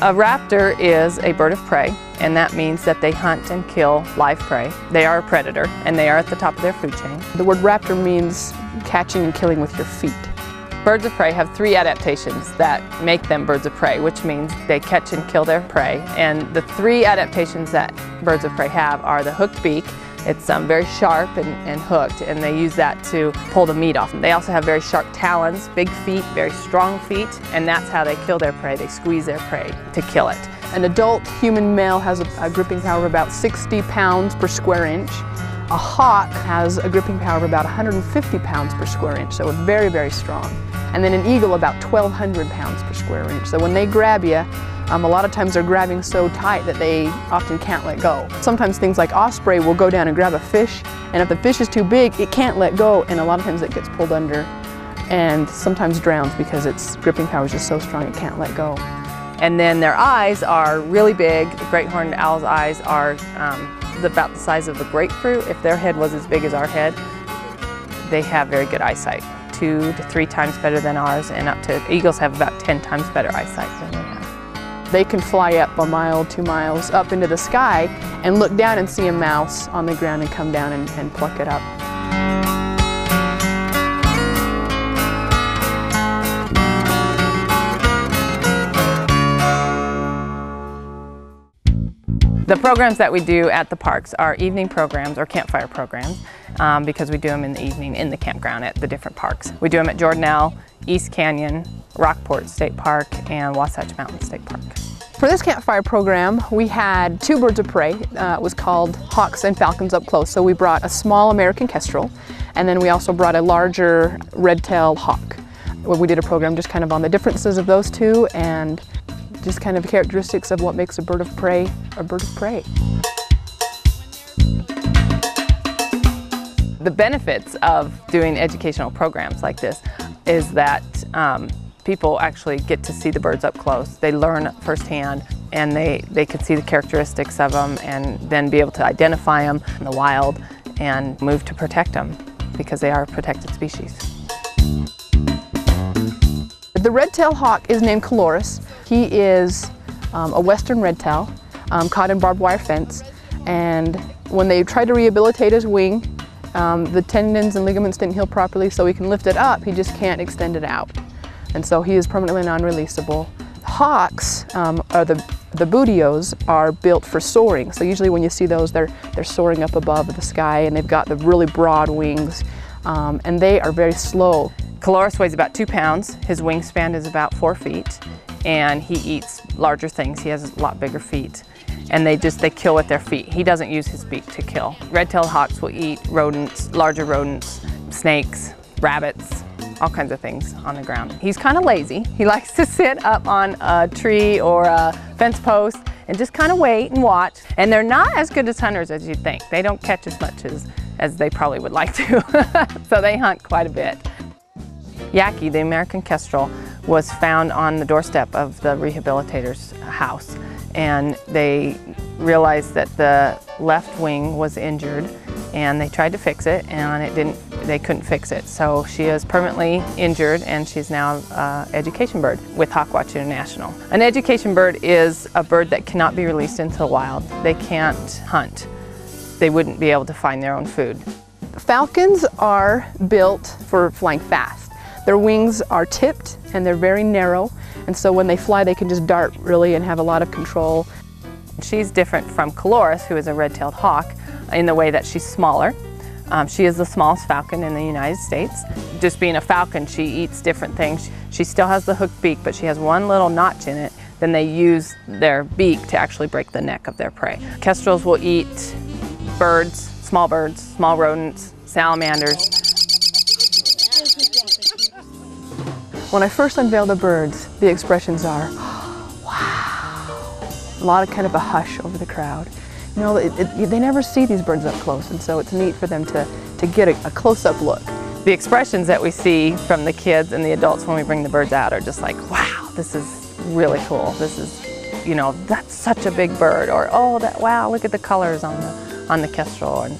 A raptor is a bird of prey, and that means that they hunt and kill live prey. They are a predator, and they are at the top of their food chain. The word raptor means catching and killing with your feet. Birds of prey have 3 adaptations that make them birds of prey, which means they catch and kill their prey. And the 3 adaptations that birds of prey have are the hooked beak. It's very sharp and hooked, and they use that to pull the meat off. They also have very sharp talons, big feet, very strong feet, and that's how they kill their prey. They squeeze their prey to kill it. An adult human male has a gripping power of about 60 pounds per square inch. A hawk has a gripping power of about 150 pounds per square inch, so it's very, very strong. And then an eagle about 1,200 pounds per square inch. So when they grab you, a lot of times they're grabbing so tight that they often can't let go. Sometimes things like osprey will go down and grab a fish, and if the fish is too big, it can't let go, and a lot of times it gets pulled under and sometimes drowns because its gripping power is just so strong it can't let go. And then their eyes are really big. The great horned owl's eyes are about the size of a grapefruit. If their head was as big as our head, they have very good eyesight. 2 to 3 times better than ours, and up to eagles have about 10 times better eyesight than we have. They can fly up 1 mile, 2 miles up into the sky and look down and see a mouse on the ground and come down and pluck it up. The programs that we do at the parks are evening programs or campfire programs because we do them in the evening in the campground at the different parks. We do them at Jordanelle, East Canyon, Rockport State Park, and Wasatch Mountain State Park. For this campfire program, we had 2 birds of prey. It was called Hawks and Falcons Up Close. So we brought a small American kestrel, and then we also brought a larger red-tailed hawk. We did a program just kind of on the differences of those 2 and just kind of characteristics of what makes a bird of prey a bird of prey. The benefits of doing educational programs like this is that people actually get to see the birds up close. They learn firsthand, and they can see the characteristics of them and then be able to identify them in the wild and move to protect them because they are a protected species. The red-tailed hawk is named Caloris. He is a western red-tail caught in barbed wire fence, and when they tried to rehabilitate his wing, the tendons and ligaments didn't heal properly, so he can lift it up, he just can't extend it out. And so he is permanently non-releasable. Hawks, or the bootios, are built for soaring. So usually when you see those, they're soaring up above the sky, and they've got the really broad wings, and they are very slow. Caloris weighs about 2 pounds. His wingspan is about 4 feet, and he eats larger things. He has a lot bigger feet, and they kill with their feet. He doesn't use his beak to kill. Red-tailed hawks will eat rodents, larger rodents, snakes, rabbits, all kinds of things on the ground. He's kind of lazy. He likes to sit up on a tree or a fence post and just kind of wait and watch. And they're not as good as hunters as you'd think. They don't catch as much as they probably would like to. So they hunt quite a bit. Yaki, the American kestrel, was found on the doorstep of the rehabilitator's house, and they realized that the left wing was injured, and they tried to fix it, and they couldn't fix it. So she is permanently injured, and she's now an education bird with Hawkwatch International. An education bird is a bird that cannot be released into the wild. They can't hunt. They wouldn't be able to find their own food. Falcons are built for flying fast. Their wings are tipped and they're very narrow, and so when they fly they can just dart really and have a lot of control. She's different from Caloris, who is a red-tailed hawk, in the way that she's smaller. She is the smallest falcon in the United States. Just being a falcon, she eats different things. She still has the hooked beak, but she has one little notch in it. Then they use their beak to actually break the neck of their prey. Kestrels will eat birds, small rodents, salamanders. When I first unveil the birds, the expressions are, wow. A lot of kind of a hush over the crowd. You know, they never see these birds up close, and so it's neat for them to get a close-up look. The expressions that we see from the kids and the adults when we bring the birds out are just like, wow, this is really cool. This is, you know, that's such a big bird, or oh, wow, look at the colors on the kestrel, and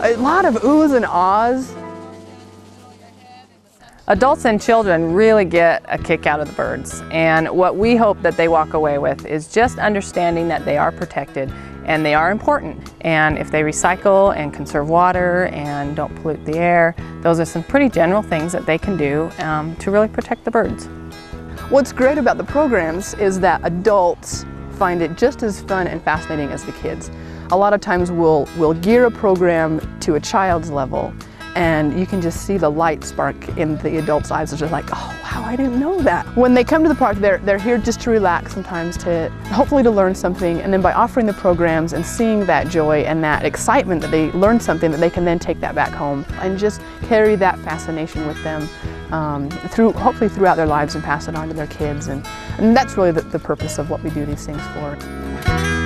a lot of oohs and ahs. Adults and children really get a kick out of the birds, and what we hope that they walk away with is just understanding that they are protected and they are important. And if they recycle and conserve water and don't pollute the air, those are some pretty general things that they can do to really protect the birds. What's great about the programs is that adults find it just as fun and fascinating as the kids. A lot of times we'll gear a program to a child's level, and you can just see the light spark in the adults' eyes. It's just like, oh wow, I didn't know that. When they come to the park, they're here just to relax sometimes, to hopefully to learn something, and then by offering the programs and seeing that joy and that excitement that they learned something, that they can then take that back home and just carry that fascination with them hopefully throughout their lives and pass it on to their kids. And that's really the purpose of what we do these things for.